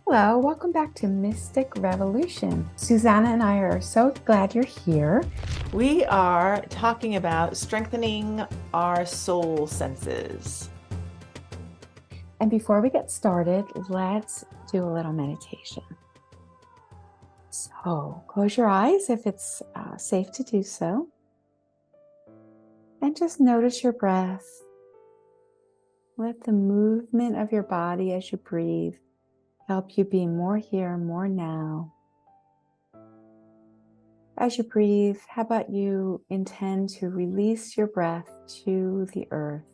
Hello, welcome back to Mystic Revolution. Susana and I are so glad you're here. We are talking about strengthening our soul senses. And before we get started, let's do a little meditation. So close your eyes if it's safe to do so. And just notice your breath. Let the movement of your body as you breathe help you be more here, more now. As you breathe, how about you intend to release your breath to the earth,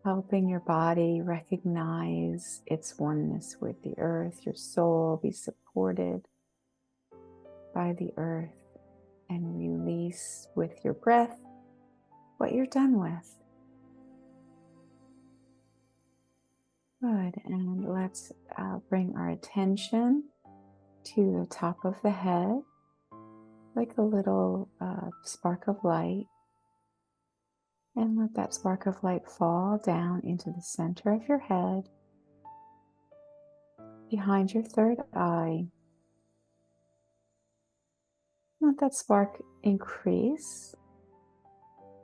helping your body recognize its oneness with the earth, your soul be supported by the earth, and release with your breath what you're done with. Good, and let's bring our attention to the top of the head, like a little spark of light. And let that spark of light fall down into the center of your head, behind your third eye. Let that spark increase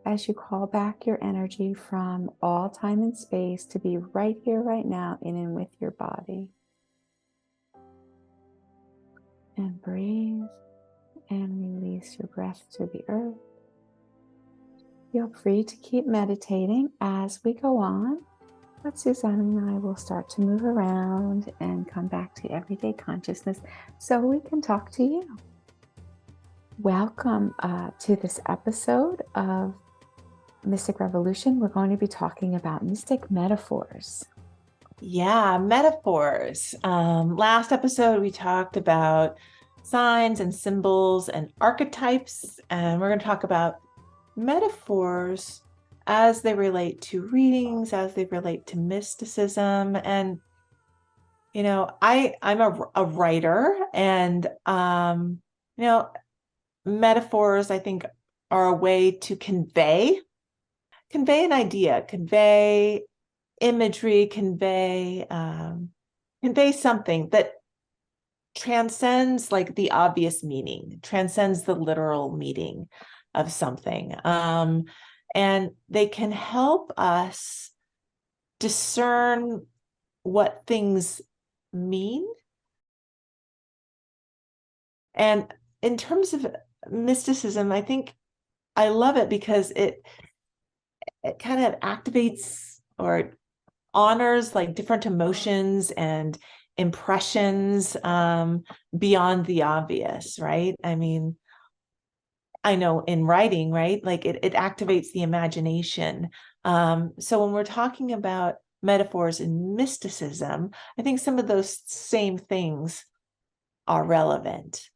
as you call back your energy from all time and space to be right here, right now, in and with your body. And breathe and release your breath to the earth. Feel free to keep meditating as we go on, but Susana and I will start to move around and come back to everyday consciousness so we can talk to you. Welcome to this episode of Mystic Revolution. We're going to be talking about mystic metaphors. Yeah, metaphors. Last episode, we talked about signs and symbols and archetypes, and we're going to talk about metaphors as they relate to readings, as they relate to mysticism. And, you know, I'm a writer, and, metaphors, I think, are a way to convey an idea, convey imagery, convey something that transcends like the obvious meaning, transcends the literal meaning of something. And they can help us discern what things mean. And in terms of mysticism, I think I love it because it kind of activates or honors like different emotions and impressions beyond the obvious, right? I mean, I know in writing, right? Like it activates the imagination. So when we're talking about metaphors and mysticism, I think some of those same things are relevant.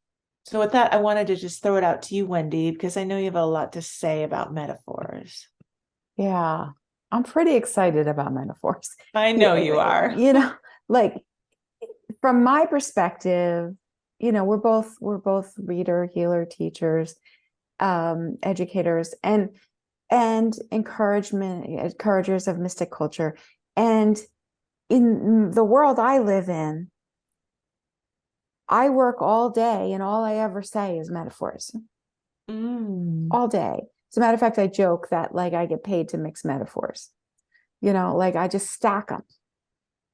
So with that, I wanted to just throw it out to you, Wendy, because I know you have a lot to say about metaphors. Yeah, I'm pretty excited about metaphors. I know you are. Like from my perspective, we're both reader, healer, teachers, educators, and encouragers of mystic culture. And in the world I live in, I work all day and all I ever say is metaphors. All day. As a matter of fact, I joke that like I get paid to mix metaphors. Like I just stack them.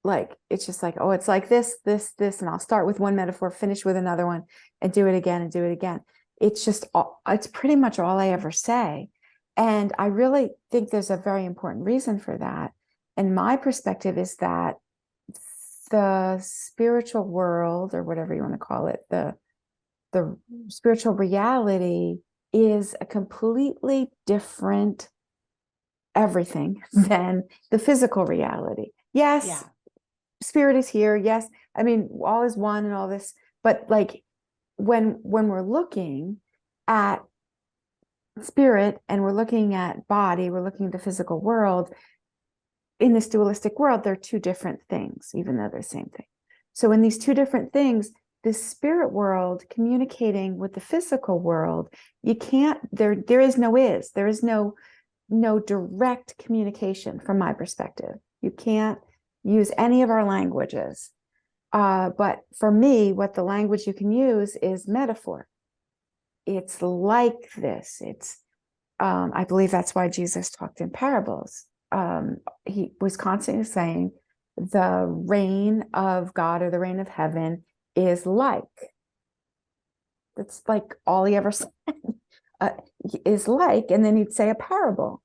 Like it's just like, oh, it's like this, and I'll start with one metaphor, finish with another one, and do it again and do it again. It's pretty much all I ever say. And I really think there's a very important reason for that. And my perspective is that the spiritual world, or whatever you want to call it, the spiritual reality is a completely different everything than the physical reality. Yes, yeah. Spirit is here. Yes, I mean, all is one and all this, but like when we're looking at spirit and we're looking at body, we're looking at the physical world. In this dualistic world, they're two different things, even though they're the same thing. So in these two different things, the spirit world communicating with the physical world, you can't, there is no direct communication from my perspective. You can't use any of our languages. But for me, what the language you can use is metaphor. It's like this. I believe that's why Jesus talked in parables. He was constantly saying the reign of God or the reign of heaven is like. That's like all he ever said, is like, and then he'd say a parable.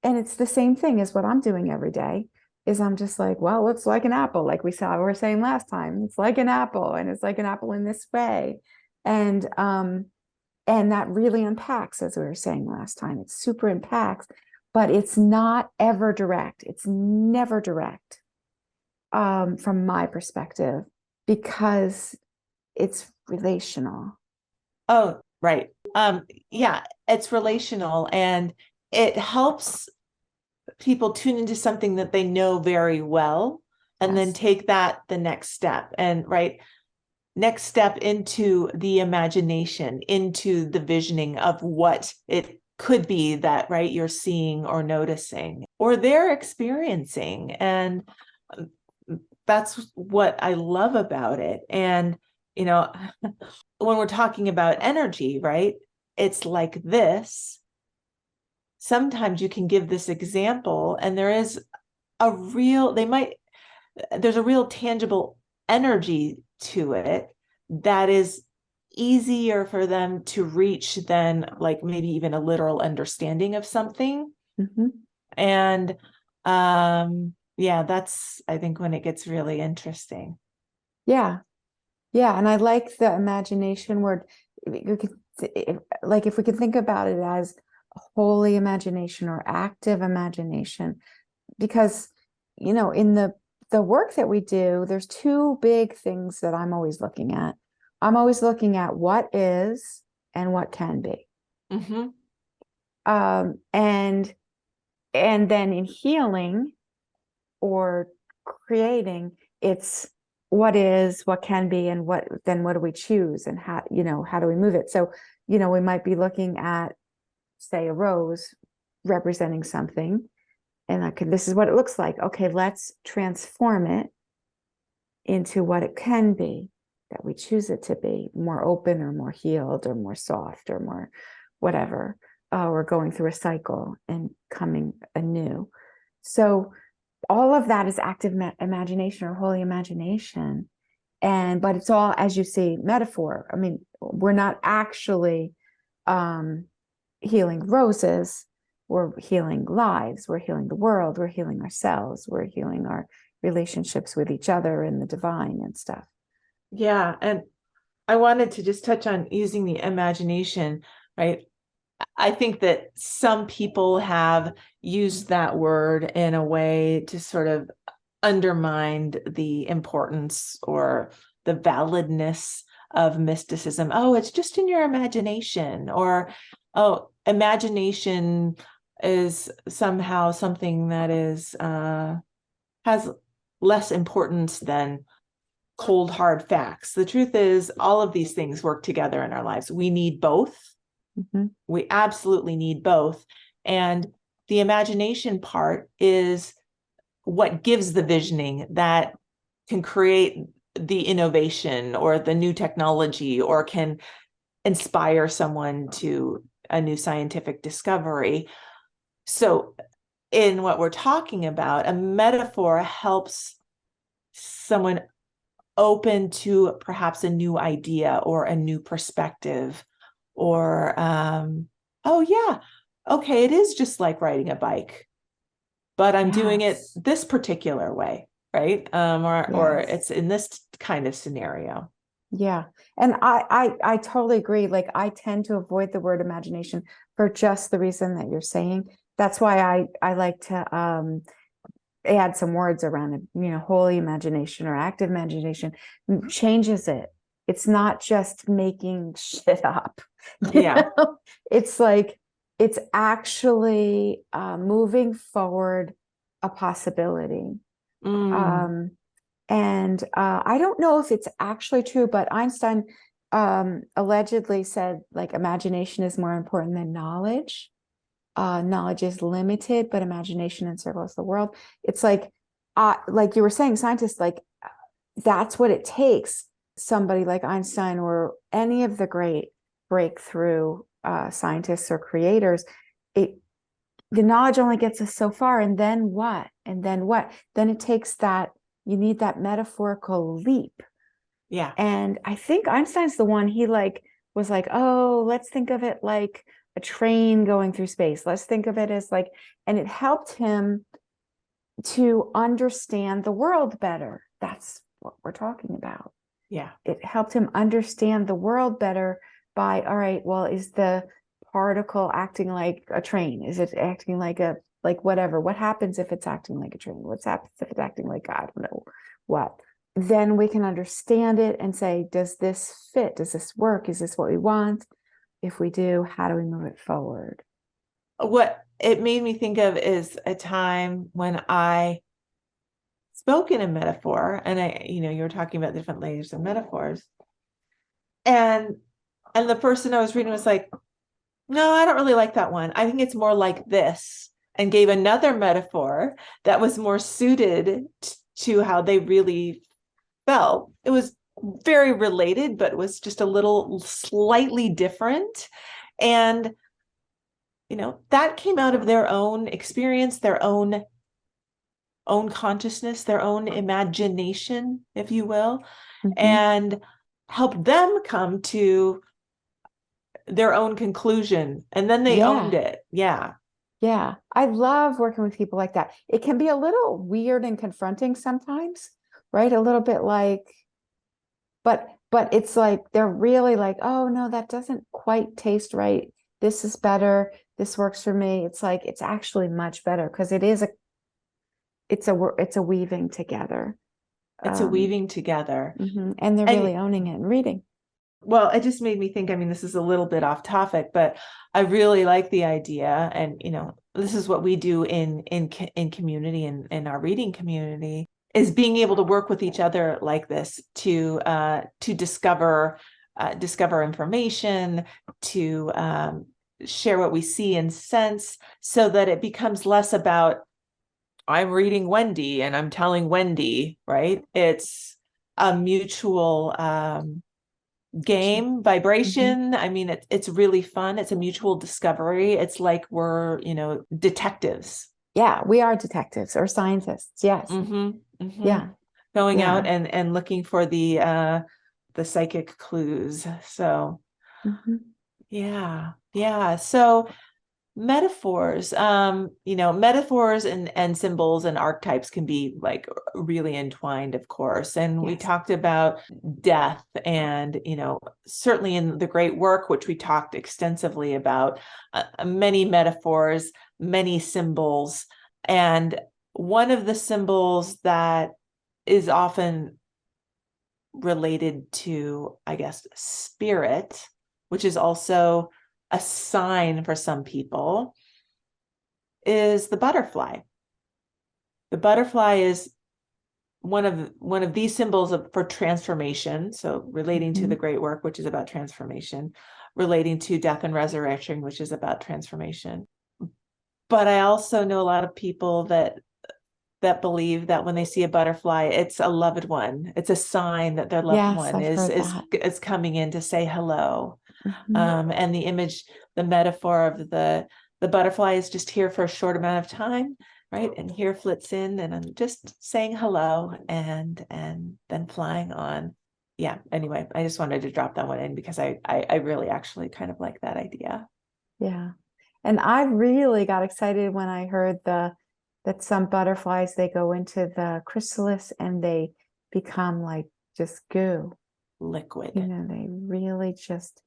And it's the same thing as what I'm doing every day. Is I'm just like, well, it's like an apple, like we were saying last time. It's like an apple, and it's like an apple in this way. And that really unpacks, as we were saying last time. It super unpacks, but it's not ever direct. It's never direct, from my perspective, because it's relational. Oh, right. Yeah, it's relational, and it helps people tune into something that they know very well, and then Yes. take that the next step. And right, next step into the imagination, into the visioning of what it could be that, right, you're seeing or noticing or they're experiencing. And that's what I love about it. And, you know, when we're talking about energy, right, it's like this. Sometimes you can give this example, and there is there's a real tangible energy to it that is easier for them to reach than like maybe even a literal understanding of something. Mm-hmm. And yeah, that's, I think, when it gets really interesting. Yeah. Yeah. And I like the imagination word. Like if we can think about it as holy imagination or active imagination, because, in the work that we do, there's two big things that I'm always looking at. I'm always looking at what is and what can be. Mm-hmm. And then in healing or creating, it's what is, what can be, and what do we choose, and how do we move it? So, we might be looking at, say, a rose representing something, and this is what it looks like. Okay, let's transform it into what it can be, that we choose it to be, more open or more healed or more soft or more whatever. We're going through a cycle and coming anew. So all of that is active imagination or holy imagination. But it's all, as you see, metaphor. I mean, we're not actually healing roses. We're healing lives. We're healing the world. We're healing ourselves. We're healing our relationships with each other and the divine and stuff. Yeah. And I wanted to just touch on using the imagination, right? I think that some people have used that word in a way to sort of undermine the importance or the validness of mysticism. Oh, it's just in your imagination, or, oh, imagination is somehow something that is has less importance than cold hard facts. The truth is, all of these things work together in our lives. We need both. Mm-hmm. We absolutely need both. And the imagination part is what gives the visioning that can create the innovation or the new technology, or can inspire someone to a new scientific discovery. So in what we're talking about, a metaphor helps someone open to perhaps a new idea or a new perspective, or oh yeah, okay, it is just like riding a bike, but I'm doing it Yes. this particular way, right? Or Yes. it's in this kind of scenario. Yeah. And I totally agree. Like, I tend to avoid the word imagination for just the reason that you're saying. That's why I like to add some words around it, holy imagination or active imagination changes it. It's not just making shit up. Yeah. It's like, it's actually moving forward a possibility. Mm. And I don't know if it's actually true, but Einstein allegedly said, like, imagination is more important than knowledge. Knowledge is limited, but imagination encircles the world. It's like, like you were saying, scientists, like that's what it takes. Somebody like Einstein or any of the great breakthrough scientists or creators, the knowledge only gets us so far. And then what? And then what? Then it takes that, you need that metaphorical leap. Yeah. And I think Einstein's the one, he like was like, oh, let's think of it like a train going through space. Let's think of it as like, and it helped him to understand the world better. That's what we're talking about. Yeah. It helped him understand the world better by, all right, well, is the particle acting like a train? Is it acting like a, like whatever? What happens if it's acting like a train? What happens if it's acting like, I don't know what? Then we can understand it and say, does this fit? Does this work? Is this what we want? If we do, how do we move it forward? What it made me think of is a time when I spoke in a metaphor, and you were talking about different layers of metaphors. And the person I was reading was like, no, I don't really like that one. I think it's more like this, and gave another metaphor that was more suited to how they really felt. It was very related, but it was just a little slightly different. And, that came out of their own experience, their own consciousness, their own imagination, if you will, and helped them come to their own conclusion. And then they owned it. Yeah. Yeah. I love working with people like that. It can be a little weird and confronting sometimes, right? A little bit like, but it's like, they're really like, oh no, that doesn't quite taste right. This is better. This works for me. It's like, it's actually much better because it's a weaving together. It's a weaving together. And they're really owning it and reading. Well, it just made me think, I mean, this is a little bit off topic, but I really like the idea. And, this is what we do in community and in our reading community, is being able to work with each other like this to discover information, to share what we see and sense, so that it becomes less about, I'm reading Wendy and I'm telling Wendy, right? It's a mutual game vibration. I mean, it's really fun. It's a mutual discovery. It's like we're, detectives. Yeah, we are detectives or scientists. Yes. Yeah. Going out and looking for the psychic clues. So yeah. So metaphors, metaphors and symbols and archetypes can be like really entwined, of course. And we talked about death, and certainly in the great work, which we talked extensively about, many metaphors, many symbols. And one of the symbols that is often related to, I guess, spirit, which is also a sign for some people, is the butterfly. The butterfly is one of these symbols for transformation. So relating to the great work, which is about transformation, relating to death and resurrection, which is about transformation. But I also know a lot of people that believe that when they see a butterfly, it's a loved one. It's a sign that their loved one is coming in to say hello. And the image, the metaphor of the butterfly is just here for a short amount of time, right? And here flits in, and I'm just saying hello and then flying on. Yeah. Anyway, I just wanted to drop that one in because I really actually kind of like that idea. Yeah. And I really got excited when I heard that some butterflies, they go into the chrysalis and they become like just goo. Liquid. They really just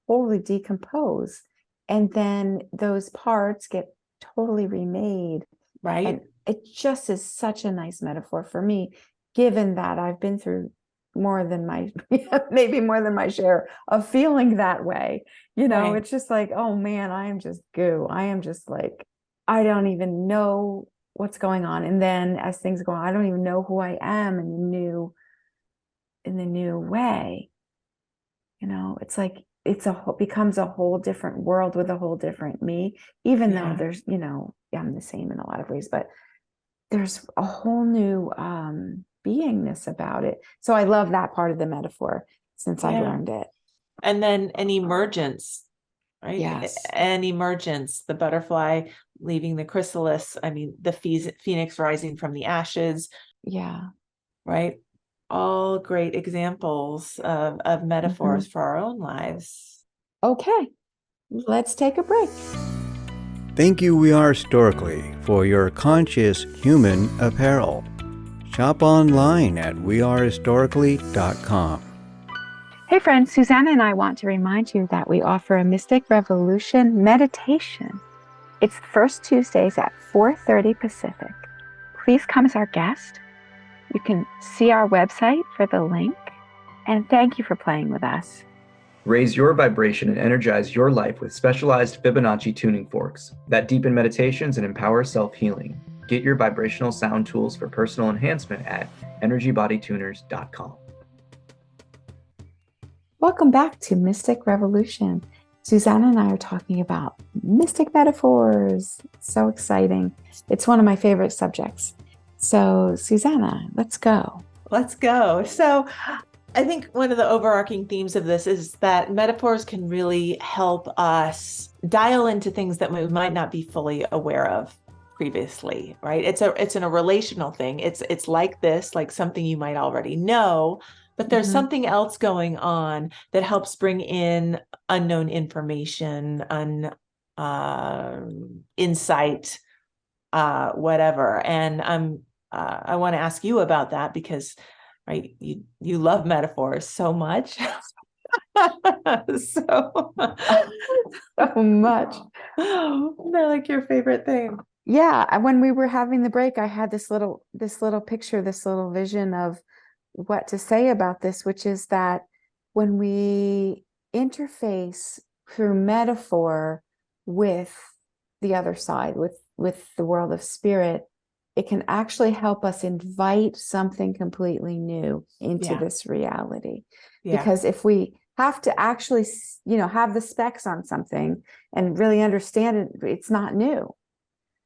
totally decompose. And then those parts get totally remade. Right. And it just is such a nice metaphor for me, given that I've been through maybe more than my share of feeling that way. It's just like, oh man, I am just goo. I am just like, I don't even know what's going on. And then as things go on, I don't even know who I am in the new way. It's like becomes a whole different world with a whole different me, even though there's, I'm the same in a lot of ways, but there's a whole new beingness about it. So I love that part of the metaphor since I Yeah. learned it. And then an emergence, right? Yes. An emergence, the butterfly leaving the chrysalis. I mean, the phoenix rising from the ashes, Yeah. right? All great examples of metaphors for our own lives. Okay, let's take a break. Thank you, We Are Historically, for your conscious human apparel. Shop online at wearehistorically.com. Hey friends, Susana and I want to remind you that we offer a Mystic Revolution meditation. It's first Tuesdays at 4:30 Pacific. Please come as our guest. You can see our website for the link. And thank you for playing with us. Raise your vibration and energize your life with specialized Fibonacci tuning forks that deepen meditations and empower self-healing. Get your vibrational sound tools for personal enhancement at energybodytuners.com. Welcome back to Mystic Revolution. Susana and I are talking about mystic metaphors. So exciting. It's one of my favorite subjects. So, Susana, let's go. Let's go. So I think one of the overarching themes of this is that metaphors can really help us dial into things that we might not be fully aware of previously, right? It's a relational thing. It's like this, like something you might already know, but there's something else going on that helps bring in unknown information, insight, whatever. And I want to ask you about that because, right, you love metaphors so much. So much. They're like your favorite thing. Yeah, when we were having the break, I had this little picture, this little vision of what to say about this, which is that when we interface through metaphor with the other side, with the world of spirit, it can actually help us invite something completely new into this reality. Because if we have to actually, have the specs on something and really understand it, it's not new.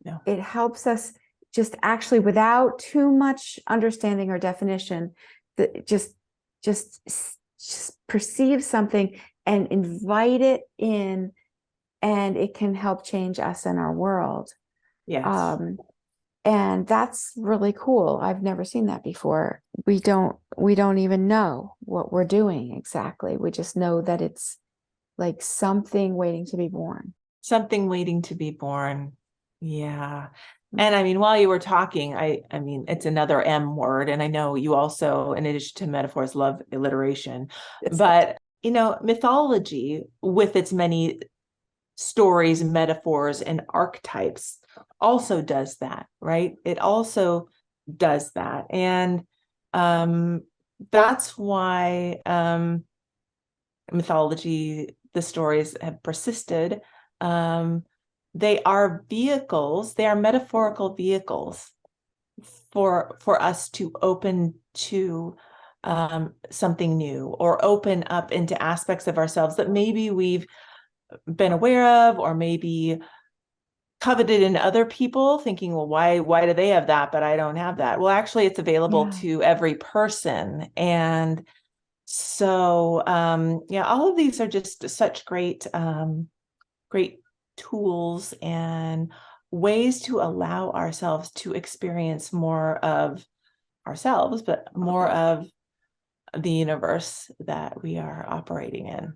No. It helps us just actually, without too much understanding or definition, just perceive something and invite it in, and it can help change us and our world. Yes. And that's really cool. I've never seen that before. We don't even know what we're doing exactly. We just know that it's like something waiting to be born. Something waiting to be born. Yeah. And I mean, while you were talking, I mean, it's another M word. And I know you also, in addition to metaphors, love alliteration. But, mythology with its many stories, metaphors, and archetypes also does that, right? It also does that. And that's why mythology, the stories have persisted. They are vehicles, they are metaphorical vehicles for us to open to something new, or open up into aspects of ourselves that maybe we've been aware of, or maybe coveted in other people, thinking, well, why do they have that, but I don't have that? Well, actually, it's available to every person. And so, all of these are just such great tools and ways to allow ourselves to experience more of ourselves, but more of the universe that we are operating in.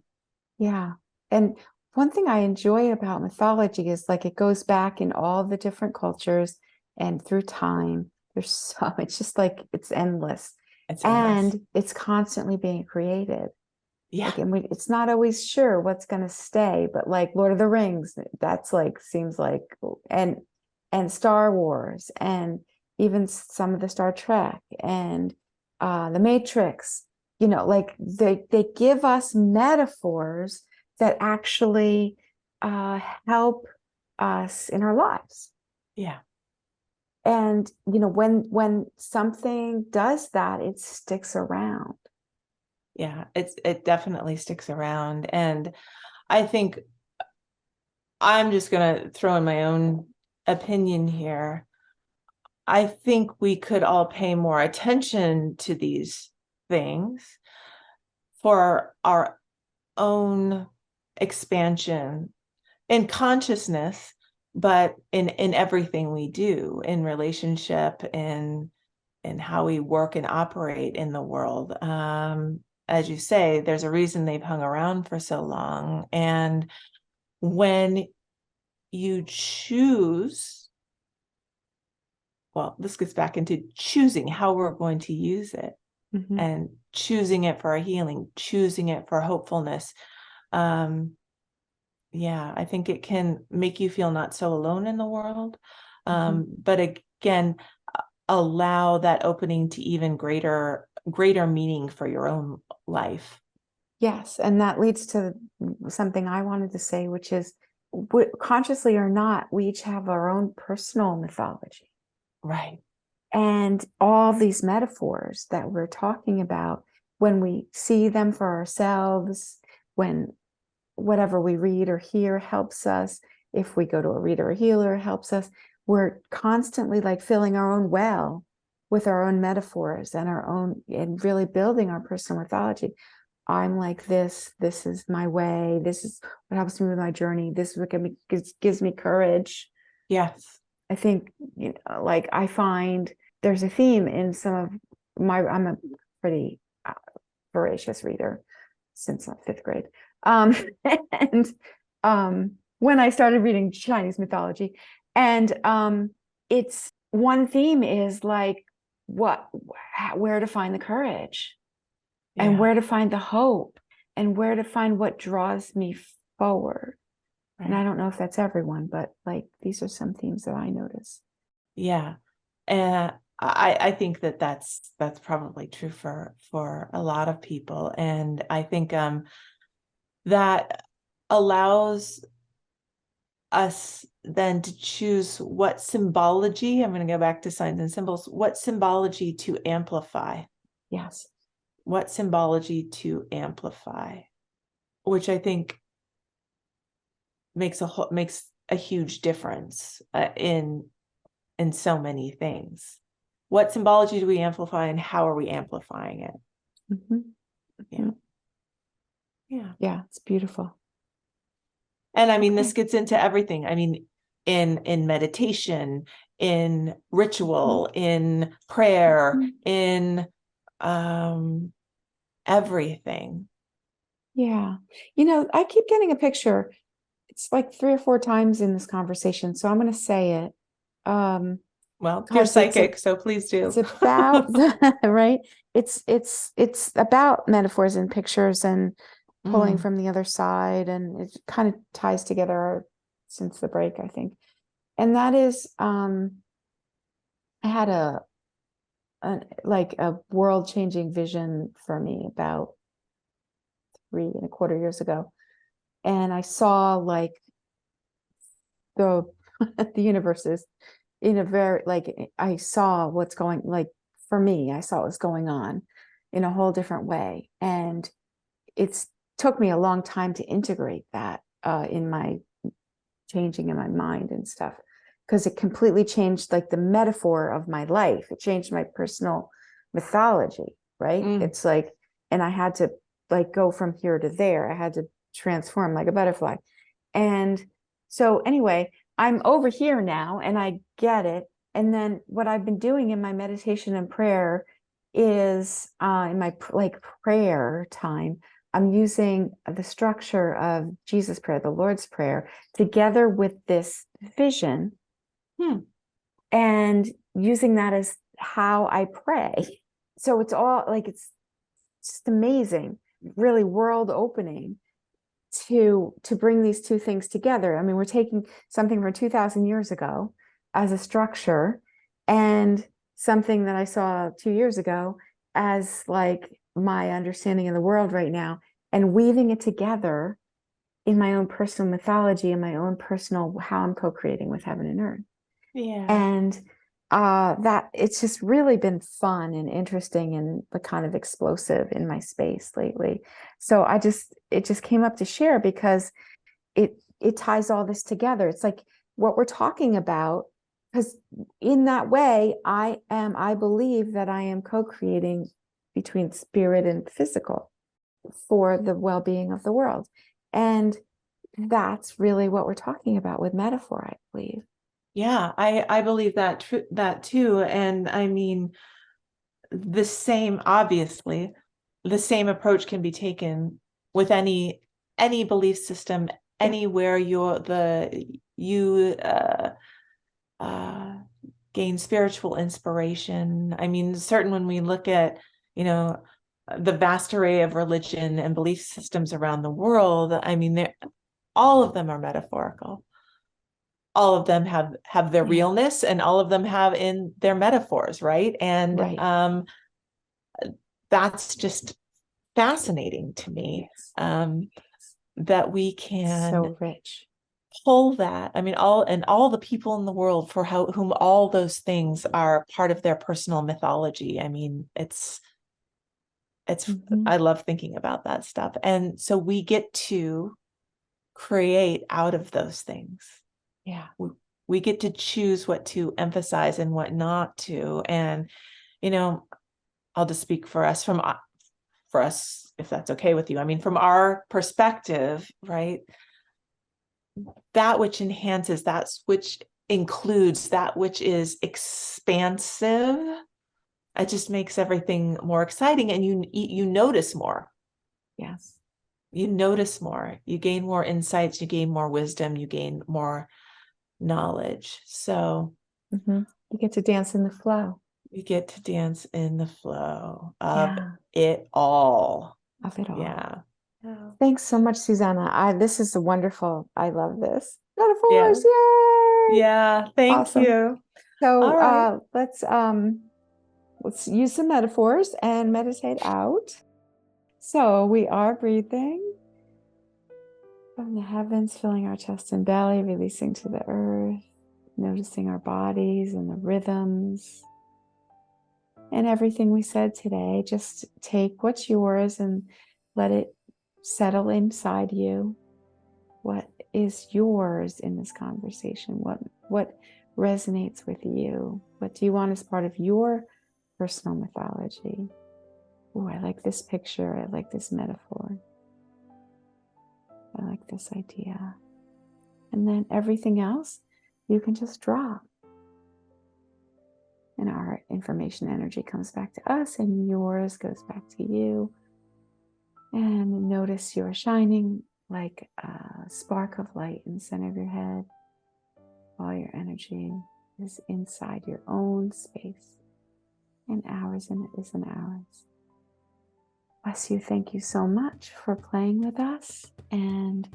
Yeah. And one thing I enjoy about mythology is like it goes back in all the different cultures and through time. It's just like it's endless. And it's constantly being created. Yeah. Like, it's not always sure what's going to stay, but like Lord of the Rings, that's like, seems like, and Star Wars, and even some of the Star Trek and the Matrix, like they give us metaphors that actually help us in our lives. Yeah. And, when something does that, it sticks around. Yeah, it definitely sticks around. And I think I'm just going to throw in my own opinion here. I think we could all pay more attention to these things for our own expansion in consciousness, but in everything we do, in relationship, in how we work and operate in the world. As you say, there's a reason they've hung around for so long. And when you choose, well, this gets back into choosing how we're going to use it, and choosing it for our healing, choosing it for hopefulness. Yeah, I think it can make you feel not so alone in the world. But again, allow that opening to even greater meaning for your own life. Yes, and that leads to something I wanted to say, which is, consciously or not, we each have our own personal mythology. Right. And all these metaphors that we're talking about, when we see them for ourselves, when whatever we read or hear helps us, if we go to a reader or healer, helps us, we're constantly like filling our own well with our own metaphors and our own, and really building our personal mythology. I'm like this is my way, this is what helps me with my journey, this is what gives me courage. Yes. I think, like, I find there's a theme in some of I'm a pretty voracious reader since fifth grade. And when I started reading Chinese mythology, and it's one theme is like, where to find the courage, and where to find the hope, and where to find what draws me forward. Right. And I don't know if that's everyone, but like, these are some themes that I notice. Yeah. And I think that's probably true for a lot of people. And I think that allows us then to choose what symbology, I'm going to go back to signs and symbols, what symbology to amplify. Yes. What symbology to amplify, which I think makes a huge difference in so many things. What symbology do we amplify, and how are we amplifying it? Yeah, it's beautiful. And I mean, this gets into everything. I mean, in meditation, in ritual, in prayer, in everything. Yeah. I keep getting a picture. It's like 3 or 4 times in this conversation, so I'm going to say it. Well, you're psychic, so please do. It's about right. It's about metaphors and pictures and pulling from the other side, and it kind of ties together since the break, I think. And that is, I had a world-changing vision for me about 3.25 years ago, and I saw like the universe is in a very, like, I saw what's going, like, for me, I saw what was going on in a whole different way, and it's took me a long time to integrate that in my changing in my mind and stuff, because it completely changed like the metaphor of my life. It changed my personal mythology, right? It's like, and I had to like go from here to there. I had to transform like a butterfly. And so anyway, I'm over here now and I get it. And then what I've been doing in my meditation and prayer is in my like prayer time, I'm using the structure of Jesus' prayer, the Lord's Prayer, together with this vision, and using that as how I pray. So it's all like, it's just amazing, really world opening to bring these two things together. I mean, we're taking something from 2,000 years ago as a structure, and something that I saw 2 years ago as like my understanding of the world right now, and weaving it together in my own personal mythology and my own personal, how I'm co-creating with heaven and earth. Yeah. And that it's just really been fun and interesting and the kind of explosive in my space lately. So it just came up to share because it ties all this together. It's like what we're talking about Because in that way, I believe that I am co-creating between spirit and physical for the well-being of the world. And that's really what we're talking about with metaphor, I believe. Yeah, I believe that too. And I mean, obviously, the same approach can be taken with any belief system, anywhere you gain spiritual inspiration. I mean, certain when we look at, the vast array of religion and belief systems around the world, I mean, all of them are metaphorical. All of them have their realness, and all of them have in their metaphors, right? And that's just fascinating to me. That we can so rich pull that. I mean, all the people in the world for whom all those things are part of their personal mythology. I mean, it's I love thinking about that stuff. And so we get to create out of those things. Yeah. We get to choose what to emphasize and what not to. And, I'll just speak for us, if that's okay with you. I mean, from our perspective, right? That which enhances, that which includes, that which is expansive, it just makes everything more exciting, and you notice more. Yes. You notice more, you gain more insights, you gain more wisdom, you gain more knowledge. So you get to dance in the flow. You get to dance in the flow of it all. Of it all. Yeah. Thanks so much, Susana. This is wonderful. I love this. Metaphors, yay! Yeah, thank Awesome. you. So all right. let's use some metaphors and meditate out. So we are breathing from the heavens, filling our chest and belly, releasing to the earth, noticing our bodies and the rhythms and everything we said today. Just take what's yours and let it settle inside you. What is yours in this conversation? What resonates with you? What do you want as part of your personal mythology? Oh, I like this picture. I like this metaphor. I like this idea. And then everything else, you can just drop. And our information energy comes back to us, and yours goes back to you. And notice you're shining like a spark of light in the center of your head, while your energy is inside your own space, and ours isn't ours. Bless you. Thank you so much for playing with us, and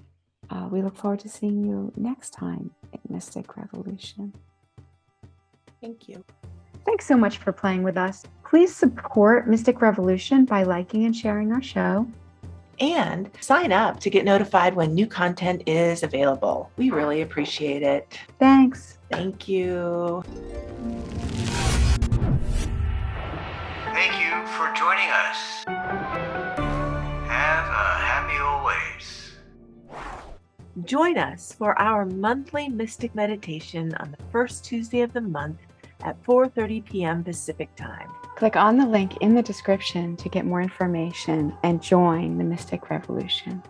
we look forward to seeing you next time in Mystic Revolution. Thank you. Thanks so much for playing with us. Please support Mystic Revolution by liking and sharing our show. And sign up to get notified when new content is available. We really appreciate it. Thanks. Thank you. Thank you for joining us. Have a happy always. Join us for our monthly Mystic Meditation on the first Tuesday of the month at 4:30 p.m. Pacific Time. Click on the link in the description to get more information and join the Mystic Revolution.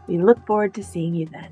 We look forward to seeing you then.